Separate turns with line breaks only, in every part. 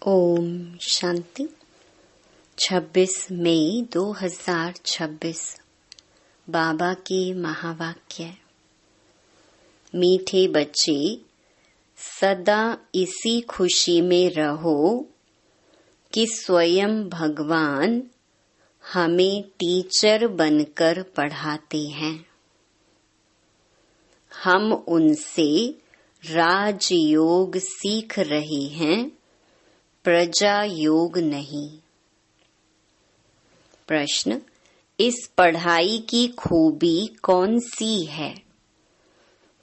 ओम शांति। 26 मई 2026 बाबा के महावाक्य। मीठे बच्चे, सदा इसी खुशी में रहो कि स्वयं भगवान हमें टीचर बनकर पढ़ाते हैं। हम उनसे राजयोग सीख रहे हैं, प्रजा योग नहीं। प्रश्न: इस पढ़ाई की खूबी कौन सी है?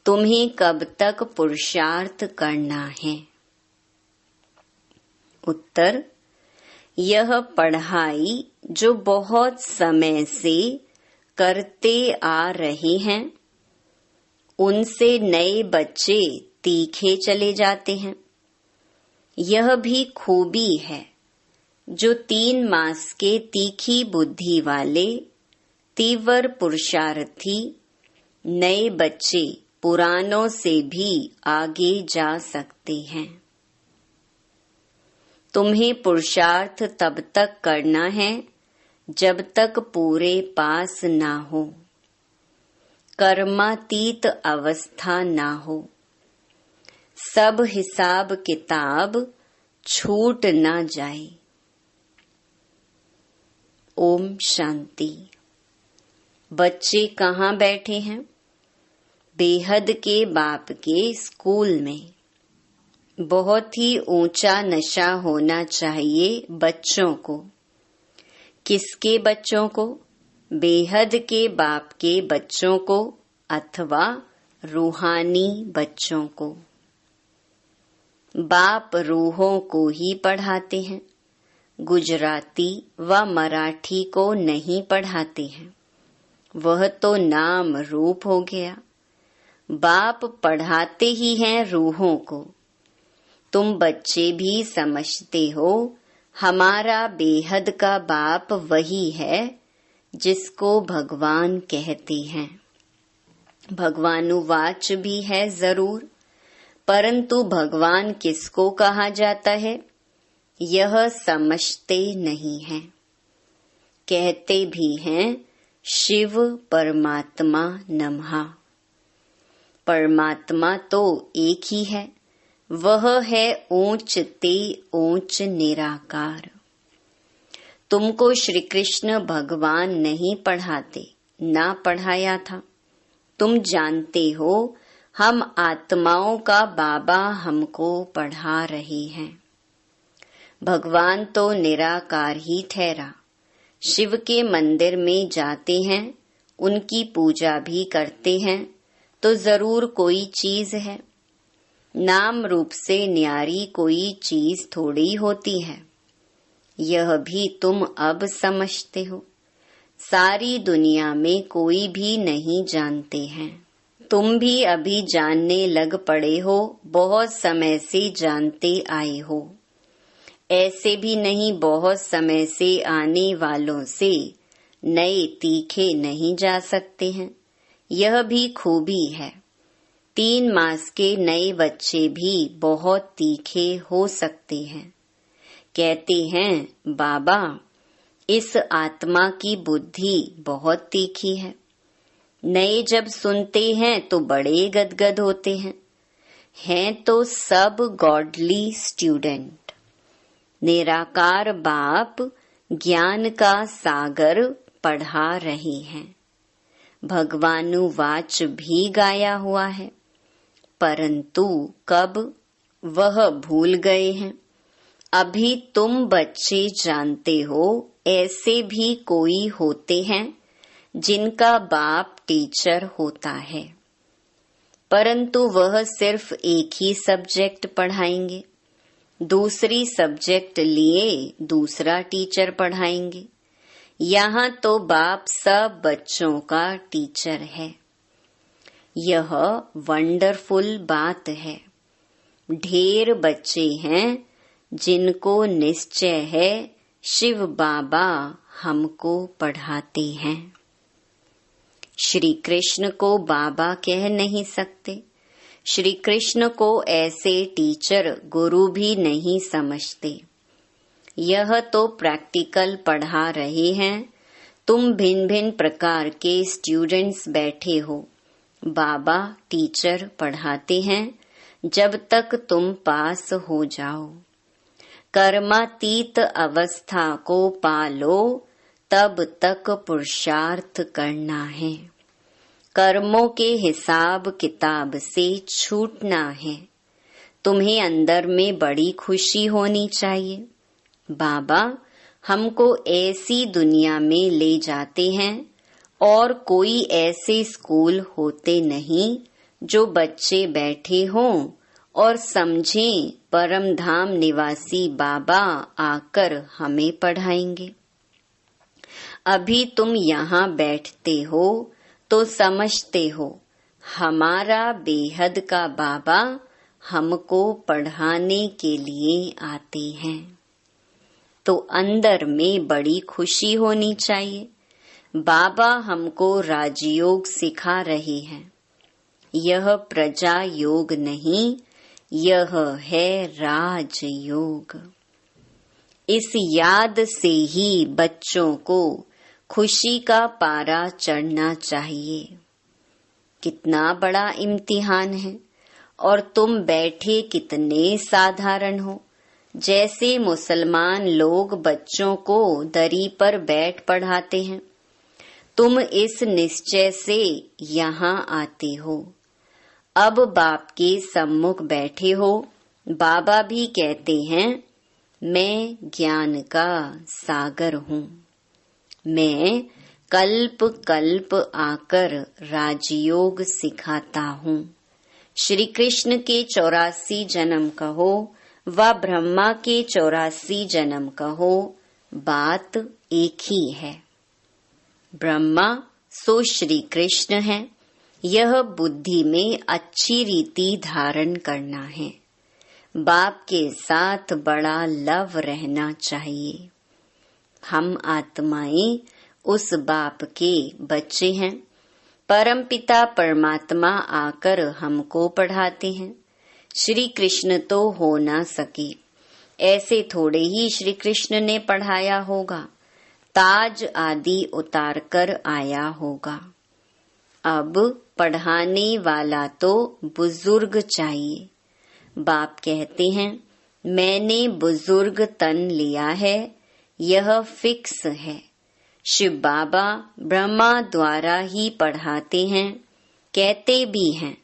तुम्हें कब तक पुरुषार्थ करना है? उत्तर: यह पढ़ाई जो बहुत समय से करते आ रहे हैं, उनसे नए बच्चे तीखे चले जाते हैं। यह भी खूबी है जो 3 मास के तीखी बुद्धि वाले तीव्र पुरुषार्थी नए बच्चे पुरानों से भी आगे जा सकते हैं। तुम्हें पुरुषार्थ तब तक करना है जब तक पूरे पास ना हो, कर्मातीत अवस्था ना हो, सब हिसाब किताब छूट ना जाए। ओम शांति। बच्चे कहाँ बैठे हैं? बेहद के बाप के स्कूल में। बहुत ही ऊंचा नशा होना चाहिए बच्चों को। किसके बच्चों को? बेहद के बाप के बच्चों को अथवा रूहानी बच्चों को। बाप रूहों को ही पढ़ाते हैं, गुजराती व मराठी को नहीं पढ़ाते हैं। वह तो नाम रूप हो गया। बाप पढ़ाते ही हैं रूहों को। तुम बच्चे भी समझते हो हमारा बेहद का बाप वही है जिसको भगवान कहते हैं। भगवानुवाच भी है जरूर, परंतु भगवान किसको कहा जाता है यह समझते नहीं हैं। कहते भी हैं शिव परमात्मा नमः। परमात्मा तो एक ही है, वह है ऊंच ते ऊंच निराकार। तुमको श्री कृष्ण भगवान नहीं पढ़ाते, ना पढ़ाया था। तुम जानते हो हम आत्माओं का बाबा हमको पढ़ा रहे हैं। भगवान तो निराकार ही ठहरा। शिव के मंदिर में जाते हैं, उनकी पूजा भी करते हैं, तो जरूर कोई चीज है। नाम रूप से न्यारी कोई चीज थोड़ी होती है। यह भी तुम अब समझते हो। सारी दुनिया में कोई भी नहीं जानते हैं। तुम भी अभी जानने लग पड़े हो, बहुत समय से जानते आए हो। ऐसे भी नहीं बहुत समय से आने वालों से नए तीखे नहीं जा सकते हैं। यह भी खूबी है। 3 मास के नए बच्चे भी बहुत तीखे हो सकते हैं। कहते हैं बाबा, इस आत्मा की बुद्धि बहुत तीखी है। नए जब सुनते हैं तो बड़े गदगद होते हैं। हैं तो सब गॉडली स्टूडेंट। निराकार बाप ज्ञान का सागर पढ़ा रहे हैं। भगवानुवाच भी गाया हुआ है, परंतु कब वह भूल गए हैं। अभी तुम बच्चे जानते हो ऐसे भी कोई होते हैं जिनका बाप टीचर होता है, परंतु वह सिर्फ एक ही सब्जेक्ट पढ़ाएंगे। दूसरी सब्जेक्ट लिए दूसरा टीचर पढ़ाएंगे। यहाँ तो बाप सब बच्चों का टीचर है। यह वंडरफुल बात है। ढेर बच्चे हैं जिनको निश्चय है शिव बाबा हमको पढ़ाते हैं। श्री कृष्ण को बाबा कह नहीं सकते, श्री कृष्ण को ऐसे टीचर गुरु भी नहीं समझते। यह तो प्रैक्टिकल पढ़ा रहे हैं। तुम भिन्न भिन्न प्रकार के स्टूडेंट्स बैठे हो। बाबा टीचर पढ़ाते हैं जब तक तुम पास हो जाओ। कर्मातीत अवस्था को पालो, तब तक पुरुषार्थ करना है। कर्मों के हिसाब किताब से छूटना है। तुम्हें अंदर में बड़ी खुशी होनी चाहिए। बाबा हमको ऐसी दुनिया में ले जाते हैं और कोई ऐसे स्कूल होते नहीं जो बच्चे बैठे हों और समझें परम धाम निवासी बाबा आकर हमें पढ़ाएंगे। अभी तुम यहाँ बैठते हो तो समझते हो हमारा बेहद का बाबा हमको पढ़ाने के लिए आते हैं, तो अंदर में बड़ी खुशी होनी चाहिए। बाबा हमको राजयोग सिखा रहे हैं। यह प्रजा योग नहीं, यह है राजयोग। इस याद से ही बच्चों को खुशी का पारा चढ़ना चाहिए। कितना बड़ा इम्तिहान है और तुम बैठे कितने साधारण हो। जैसे मुसलमान लोग बच्चों को दरी पर बैठ पढ़ाते हैं, तुम इस निश्चय से यहाँ आते हो। अब बाप के सम्मुख बैठे हो। बाबा भी कहते हैं मैं ज्ञान का सागर हूँ। मैं कल्प कल्प आकर राजयोग सिखाता हूँ। श्री कृष्ण के 84 जन्म कहो व ब्रह्मा के 84 जन्म कहो, बात एक ही है। ब्रह्मा सो श्री कृष्ण है। यह बुद्धि में अच्छी रीति धारण करना है। बाप के साथ बड़ा लव रहना चाहिए। हम आत्माएं उस बाप के बच्चे हैं। परम पिता परमात्मा आकर हमको पढ़ाते हैं। श्री कृष्ण तो हो ना सके, ऐसे थोड़े ही श्री कृष्ण ने पढ़ाया होगा। ताज आदि उतार कर आया होगा। अब पढ़ाने वाला तो बुजुर्ग चाहिए। बाप कहते हैं मैंने बुजुर्ग तन लिया है, यह फिक्स है। शिव बाबा ब्रह्मा द्वारा ही पढ़ाते हैं, कहते भी हैं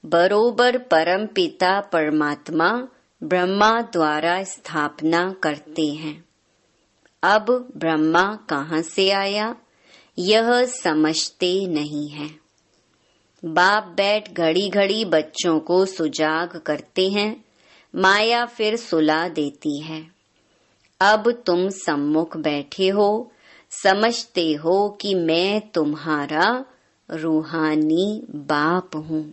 बरोबर परम पिता परमात्मा ब्रह्मा द्वारा स्थापना करते हैं। अब ब्रह्मा कहाँ से आया, यह समझते नहीं है। बाप बैठ घड़ी घड़ी बच्चों को सुजाग करते हैं, माया फिर सुला देती है। अब तुम सम्मुख बैठे हो, समझते हो कि मैं तुम्हारा रूहानी बाप हूँ।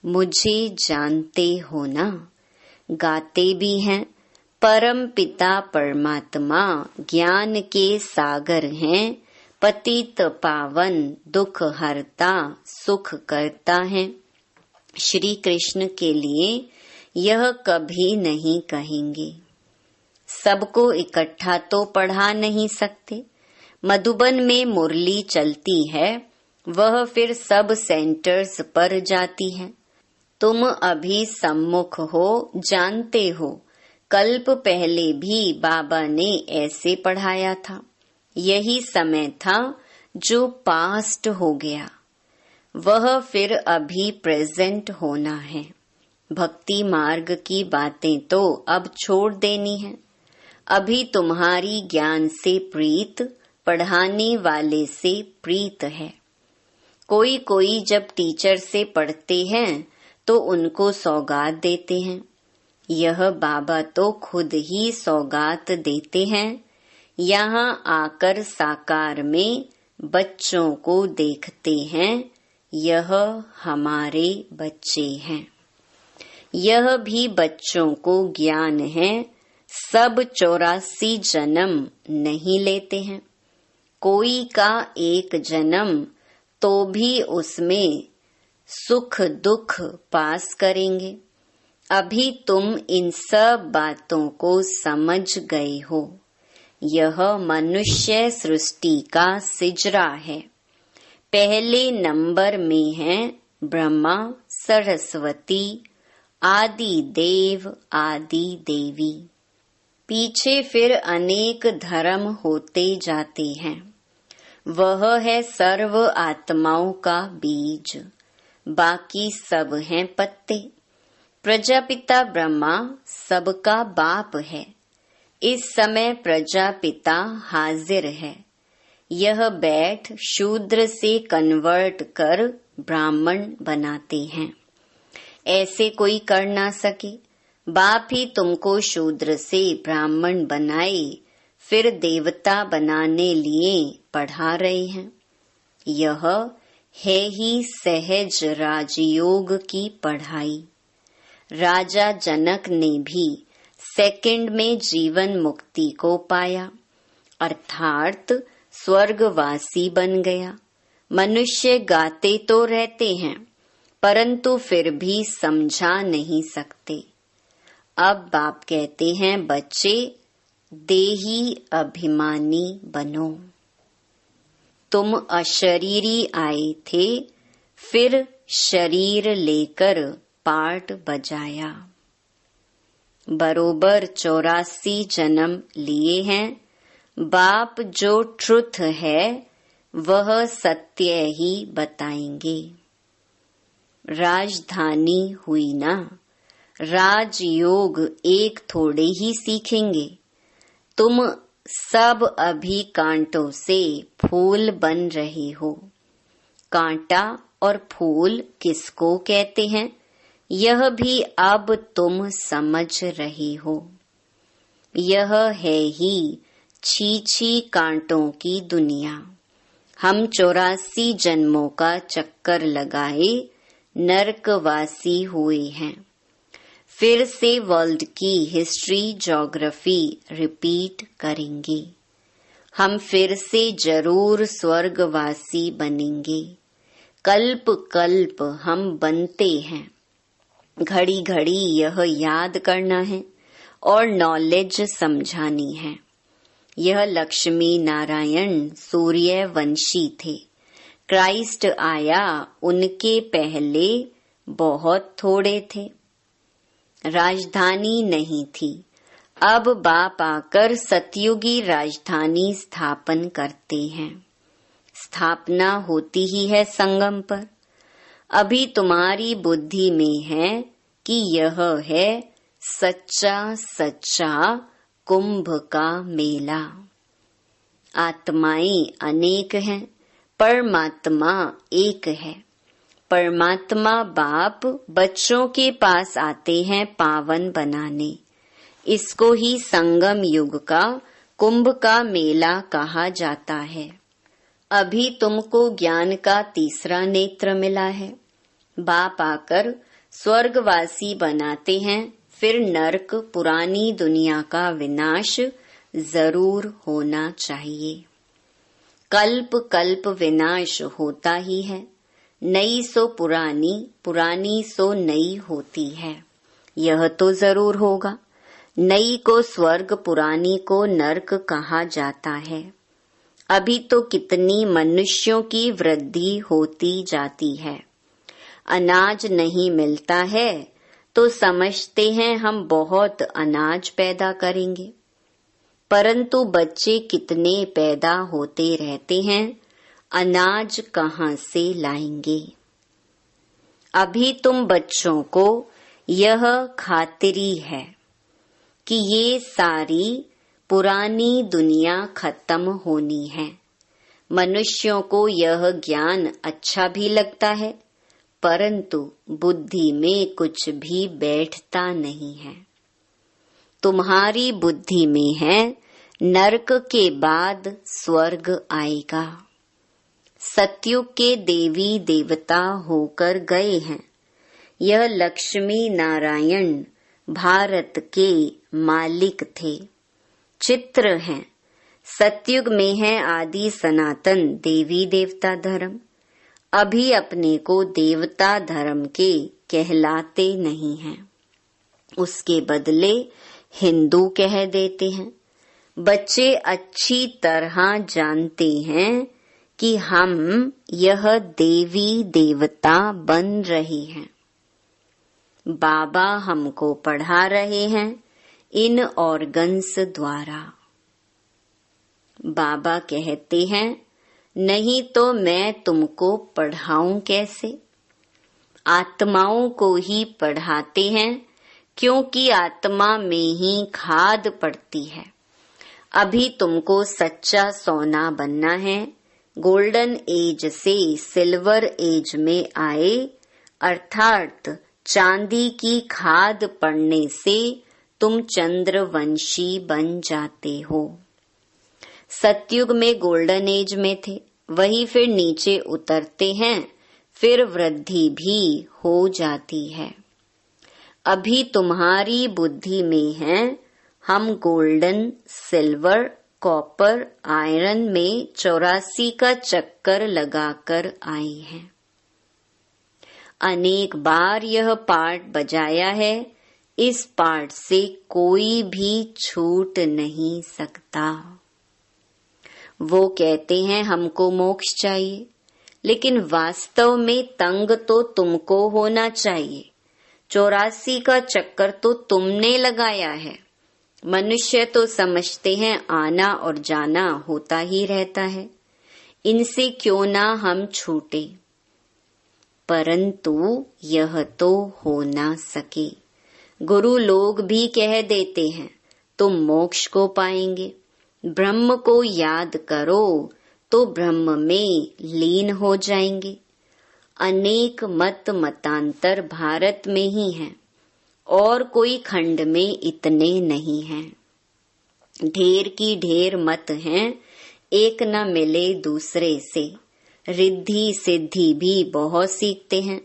मुझे जानते हो ना। गाते भी हैं परम पिता परमात्मा ज्ञान के सागर हैं, पतित पावन दुख हरता सुख करता है। श्री कृष्ण के लिए यह कभी नहीं कहेंगे। सबको इकट्ठा तो पढ़ा नहीं सकते। मधुबन में मुरली चलती है, वह फिर सब सेंटर्स पर जाती है। तुम अभी सम्मुख हो, जानते हो कल्प पहले भी बाबा ने ऐसे पढ़ाया था। यही समय था जो पास्ट हो गया, वह फिर अभी प्रेजेंट होना है। भक्ति मार्ग की बातें तो अब छोड़ देनी है। अभी तुम्हारी ज्ञान से प्रीत पढ़ाने वाले से प्रीत है। कोई कोई जब टीचर से पढ़ते हैं तो उनको सौगात देते हैं। यह बाबा तो खुद ही सौगात देते हैं। यहाँ आकर साकार में बच्चों को देखते हैं, यह हमारे बच्चे हैं। यह भी बच्चों को ज्ञान है। सब 84 जन्म नहीं लेते हैं। कोई का एक जन्म तो भी उसमें सुख दुख पास करेंगे। अभी तुम इन सब बातों को समझ गए हो। यह मनुष्य सृष्टि का सिजरा है। पहले नंबर में है ब्रह्मा, सरस्वती, आदि देव, आदि देवी। पीछे फिर अनेक धर्म होते जाते हैं। वह है सर्व आत्माओं का बीज, बाकी सब हैं पत्ते। प्रजापिता ब्रह्मा सबका बाप है। इस समय प्रजापिता हाजिर है। यह बैठ शूद्र से कन्वर्ट कर ब्राह्मण बनाते हैं। ऐसे कोई कर ना सके। बाप ही तुमको शूद्र से ब्राह्मण बनाए, फिर देवता बनाने लिए पढ़ा रहे हैं। यह है ही सहज राजयोग की पढ़ाई। राजा जनक ने भी सेकंड में जीवन मुक्ति को पाया, अर्थात स्वर्गवासी बन गया। मनुष्य गाते तो रहते हैं, परंतु फिर भी समझा नहीं सकते। अब बाप कहते हैं, बच्चे देही अभिमानी बनो। तुम अशरीरी आए थे, फिर शरीर लेकर पाट बजाया। बरोबर 84 जन्म लिए हैं। बाप जो ट्रुथ है वह सत्य ही बताएंगे। राजधानी हुई ना। राजयोग एक थोड़े ही सीखेंगे। तुम सब अभी कांटों से फूल बन रहे हो। कांटा और फूल किसको कहते हैं, यह भी अब तुम समझ रहे हो। यह है ही छी कांटों की दुनिया। हम 84 जन्मों का चक्कर लगाए नरकवासी हुए हैं। फिर से वर्ल्ड की हिस्ट्री ज्योग्राफी रिपीट करेंगे। हम फिर से जरूर स्वर्गवासी बनेंगे। कल्प कल्प हम बनते हैं। घड़ी घड़ी यह याद करना है और नॉलेज समझानी है। यह लक्ष्मी नारायण सूर्यवंशी थे। क्राइस्ट आया उनके पहले बहुत थोड़े थे। राजधानी नहीं थी। अब बाप आकर सतयुगी राजधानी स्थापन करते हैं। स्थापना होती ही है संगम पर। अभी तुम्हारी बुद्धि में है कि यह है सच्चा सच्चा कुंभ का मेला। आत्माएं अनेक हैं, परमात्मा एक है। परमात्मा बाप बच्चों के पास आते हैं पावन बनाने। इसको ही संगम युग का कुंभ का मेला कहा जाता है। अभी तुमको ज्ञान का तीसरा नेत्र मिला है। बाप आकर स्वर्गवासी बनाते हैं, फिर नरक पुरानी दुनिया का विनाश जरूर होना चाहिए। कल्प कल्प विनाश होता ही है। नई सो पुरानी, पुरानी सो नई होती है। यह तो जरूर होगा। नई को स्वर्ग, पुरानी को नरक कहा जाता है। अभी तो कितनी मनुष्यों की वृद्धि होती जाती है। अनाज नहीं मिलता है तो समझते हैं हम बहुत अनाज पैदा करेंगे, परंतु बच्चे कितने पैदा होते रहते हैं, अनाज कहाँ से लाएंगे। अभी तुम बच्चों को यह खातिरी है कि ये सारी पुरानी दुनिया खत्म होनी है। मनुष्यों को यह ज्ञान अच्छा भी लगता है, परंतु बुद्धि में कुछ भी बैठता नहीं है। तुम्हारी बुद्धि में है नरक के बाद स्वर्ग आएगा। सतयुग के देवी देवता होकर गए हैं। यह लक्ष्मी नारायण भारत के मालिक थे। चित्र हैं। सतयुग में है आदि सनातन देवी देवता धर्म। अभी अपने को देवता धर्म के कहलाते नहीं हैं, उसके बदले हिंदू कह देते हैं। बच्चे अच्छी तरह जानते हैं कि हम यह देवी देवता बन रहे हैं। बाबा हमको पढ़ा रहे हैं इन ऑर्गन्स द्वारा। बाबा कहते हैं, नहीं तो मैं तुमको पढ़ाऊं कैसे। आत्माओं को ही पढ़ाते हैं, क्योंकि आत्मा में ही खाद पड़ती है। अभी तुमको सच्चा सोना बनना है। गोल्डन एज से सिल्वर एज में आए, अर्थात चांदी की खाद पड़ने से तुम चंद्रवंशी बन जाते हो। सतयुग में गोल्डन एज में थे, वही फिर नीचे उतरते हैं, फिर वृद्धि भी हो जाती है। अभी तुम्हारी बुद्धि में है हम गोल्डन, सिल्वर, कॉपर, आयरन में 84 का चक्कर लगाकर आए हैं। अनेक बार यह पाठ बजाया है, इस पाठ से कोई भी छूट नहीं सकता। वो कहते हैं हमको मोक्ष चाहिए, लेकिन वास्तव में तंग तो तुमको होना चाहिए। 84 का चक्कर तो तुमने लगाया है। मनुष्य तो समझते हैं आना और जाना होता ही रहता है, इनसे क्यों ना हम छूटे। परंतु यह तो हो ना सके। गुरु लोग भी कह देते हैं तुम मोक्ष को पाएंगे। ब्रह्म को याद करो तो ब्रह्म में लीन हो जाएंगे। अनेक मत मतांतर भारत में ही हैं, और कोई खंड में इतने नहीं हैं। ढेर की ढेर मत हैं, एक न मिले दूसरे से। रिद्धि सिद्धि भी बहुत सीखते हैं,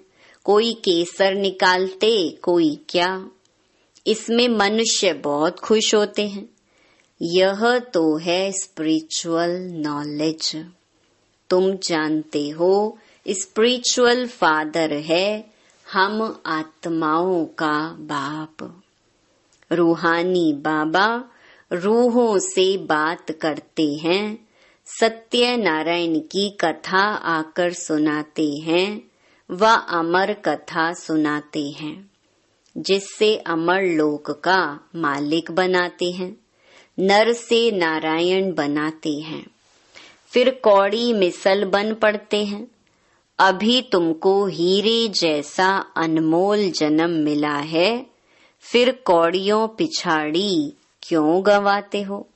कोई केसर निकालते, कोई क्या। इसमें मनुष्य बहुत खुश होते हैं। यह तो है स्पिरिचुअल नॉलेज। तुम जानते हो स्पिरिचुअल फादर है हम आत्माओं का बाप। रूहानी बाबा रूहों से बात करते हैं, सत्य नारायण की कथा आकर सुनाते हैं व अमर कथा सुनाते हैं, जिससे अमर लोक का मालिक बनाते हैं, नर से नारायण बनाते हैं। फिर कौड़ी मिसल बन पड़ते हैं। अभी तुमको हीरे जैसा अनमोल जन्म मिला है, फिर कौड़ियों पिछाड़ी क्यों गवाते हो।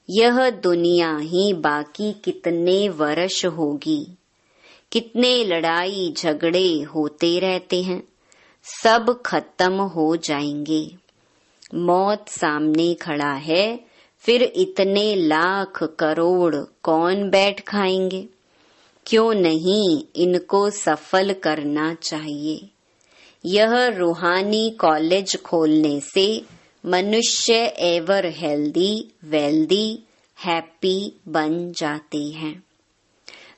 यह दुनिया ही बाकी कितने वर्ष होगी। कितने लड़ाई झगड़े होते रहते हैं, सब खत्म हो जाएंगे। मौत सामने खड़ा है, फिर इतने लाख करोड़ कौन बैठ खाएंगे। क्यों नहीं इनको सफल करना चाहिए। यह रूहानी कॉलेज खोलने से मनुष्य एवर हेल्दी, वेल्दी, हैप्पी बन जाते हैं।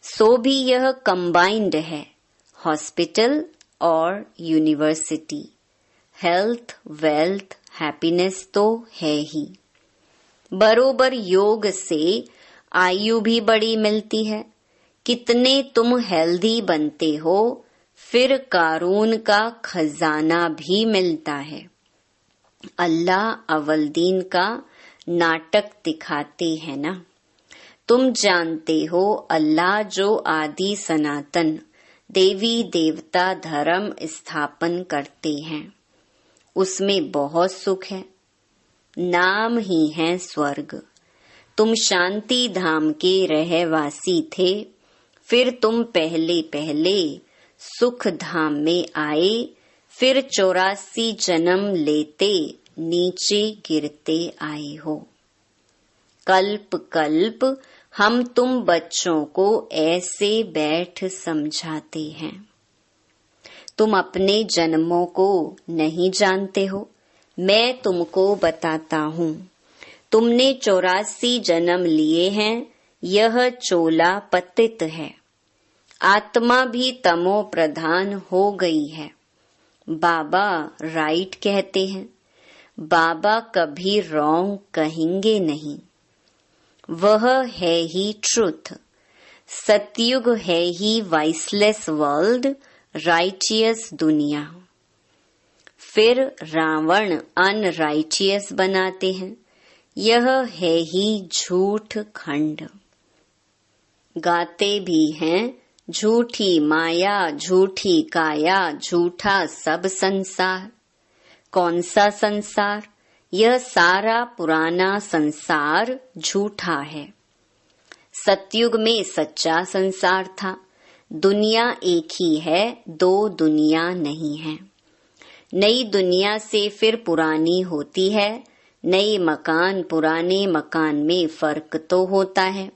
सो भी यह कंबाइंड है, हॉस्पिटल और यूनिवर्सिटी। हेल्थ, वेल्थ, हैप्पीनेस तो है ही। बरोबर योग से आयु भी बड़ी मिलती है। कितने तुम हेल्दी बनते हो, फिर कारून का खजाना भी मिलता है। अल्लाह अवलदीन का नाटक दिखाते हैं ना। तुम जानते हो अल्लाह जो आदि सनातन देवी देवता धर्म स्थापन करते हैं, उसमें बहुत सुख है। नाम ही है स्वर्ग। तुम शांति धाम के रहवासी थे, फिर तुम पहले पहले सुख धाम में आए, फिर 84 जन्म लेते नीचे गिरते आए हो। कल्प कल्प हम तुम बच्चों को ऐसे बैठ समझाते हैं। तुम अपने जन्मों को नहीं जानते हो, मैं तुमको बताता हूँ। तुमने 84 जन्म लिए हैं, यह चोला पतित है। आत्मा भी तमो प्रधान हो गई है। बाबा राइट कहते हैं। बाबा कभी रॉन्ग कहेंगे नहीं। वह है ही ट्रुथ। सतयुग है ही वाइसलेस वर्ल्ड, राइटियस दुनिया। फिर रावण अनराइटियस बनाते हैं। यह है ही झूठ खंड। गाते भी हैं झूठी माया, झूठी काया, झूठा सब संसार। कौन सा संसार? यह सारा पुराना संसार झूठा है। सतयुग में सच्चा संसार था। दुनिया एक ही है, दो दुनिया नहीं है। नई दुनिया से फिर पुरानी होती है। नए मकान पुराने मकान में फर्क तो होता है।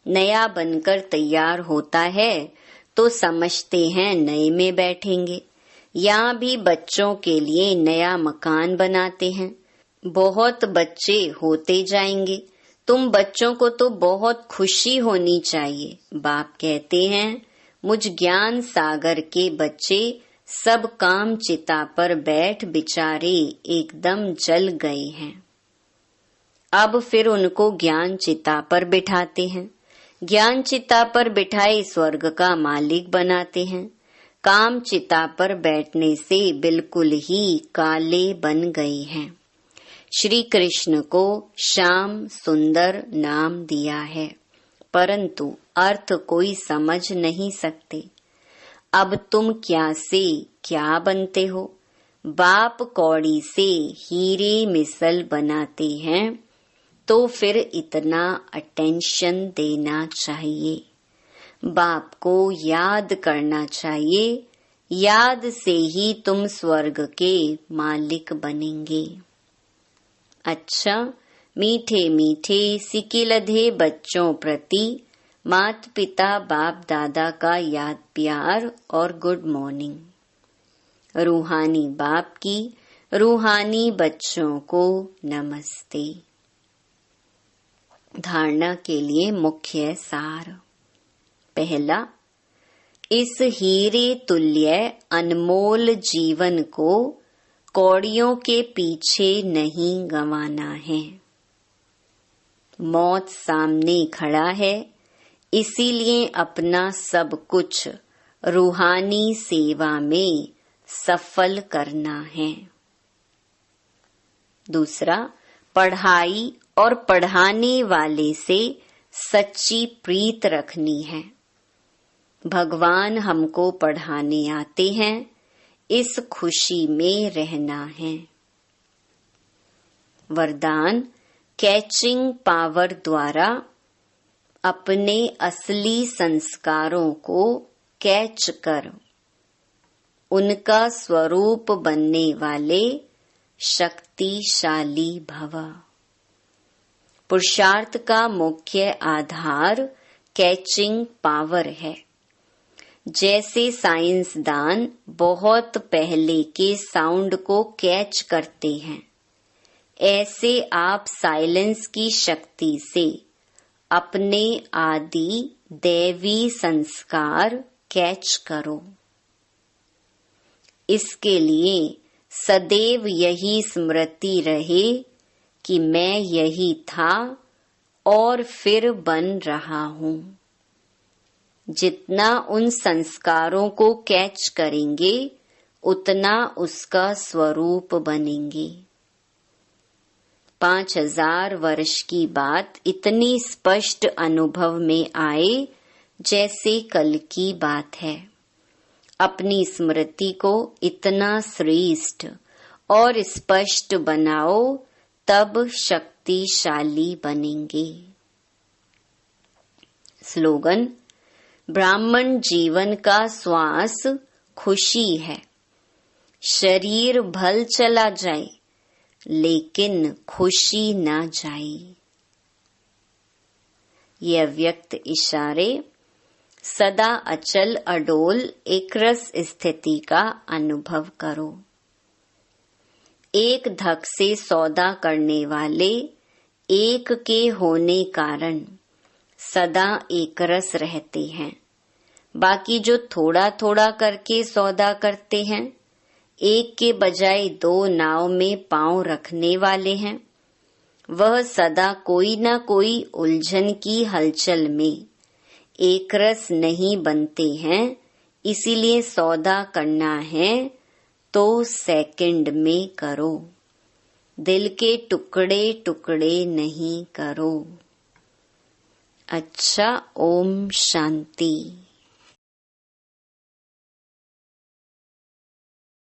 नया बनकर तैयार होता है तो समझते हैं नए में बैठेंगे। यहाँ भी बच्चों के लिए नया मकान बनाते हैं। बहुत बच्चे होते जाएंगे। तुम बच्चों को तो बहुत खुशी होनी चाहिए। बाप कहते हैं मुझ ज्ञान सागर के बच्चे सब काम चिता पर बैठ बेचारे एकदम जल गए हैं। अब फिर उनको ज्ञान चिता पर बिठाते हैं। ज्ञान चिता पर बिठाए स्वर्ग का मालिक बनाते हैं। काम चिता पर बैठने से बिल्कुल ही काले बन गए हैं। श्री कृष्ण को श्याम सुंदर नाम दिया है, परंतु अर्थ कोई समझ नहीं सकते। अब तुम क्या से क्या बनते हो? बाप कौड़ी से हीरे मिसल बनाते हैं, तो फिर इतना अटेंशन देना चाहिए। बाप को याद करना चाहिए। याद से ही तुम स्वर्ग के मालिक बनेंगे। अच्छा, मीठे मीठे सिकिलधे बच्चों प्रति मात पिता बाप दादा का याद प्यार और गुड मॉर्निंग। रूहानी बाप की रूहानी बच्चों को नमस्ते। धारणा के लिए मुख्य सार। पहला, इस हीरे तुल्य अनमोल जीवन को कौड़ियों के पीछे नहीं गंवाना है। मौत सामने खड़ा है, इसीलिए अपना सब कुछ रूहानी सेवा में सफल करना है। दूसरा, पढ़ाई और पढ़ाने वाले से सच्ची प्रीत रखनी है। भगवान हमको पढ़ाने आते हैं, इस खुशी में रहना है। वरदान, कैचिंग पावर द्वारा अपने असली संस्कारों को कैच कर उनका स्वरूप बनने वाले शक्तिशाली भव। पुरुषार्थ का मुख्य आधार कैचिंग पावर है। जैसे साइंसदान बहुत पहले के साउंड को कैच करते हैं, ऐसे आप साइलेंस की शक्ति से अपने आदि दैवी संस्कार कैच करो। इसके लिए सदैव यही स्मृति रहे कि मैं यही था और फिर बन रहा हूँ। जितना उन संस्कारों को कैच करेंगे, उतना उसका स्वरूप बनेंगे। 5000 वर्ष की बात इतनी स्पष्ट अनुभव में आए जैसे कल की बात है। अपनी स्मृति को इतना श्रेष्ठ और स्पष्ट बनाओ, तब शक्तिशाली बनेंगे। स्लोगन, ब्राह्मण जीवन का श्वास खुशी है। शरीर भल चला जाए, लेकिन खुशी ना जाए। ये अव्यक्त इशारे सदा अचल अडोल एकरस स्थिति का अनुभव करो। एक धक से सौदा करने वाले एक के होने कारण सदा एकरस रहते हैं। बाकी जो थोड़ा थोड़ा करके सौदा करते हैं, एक के बजाय 2 नाव में पांव रखने वाले हैं, वह सदा कोई न कोई उलझन की हलचल में एक रस नहीं बनते हैं। इसीलिए सौदा करना है तो सेकंड में करो, दिल के टुकड़े टुकड़े नहीं करो। अच्छा, ओम शांति।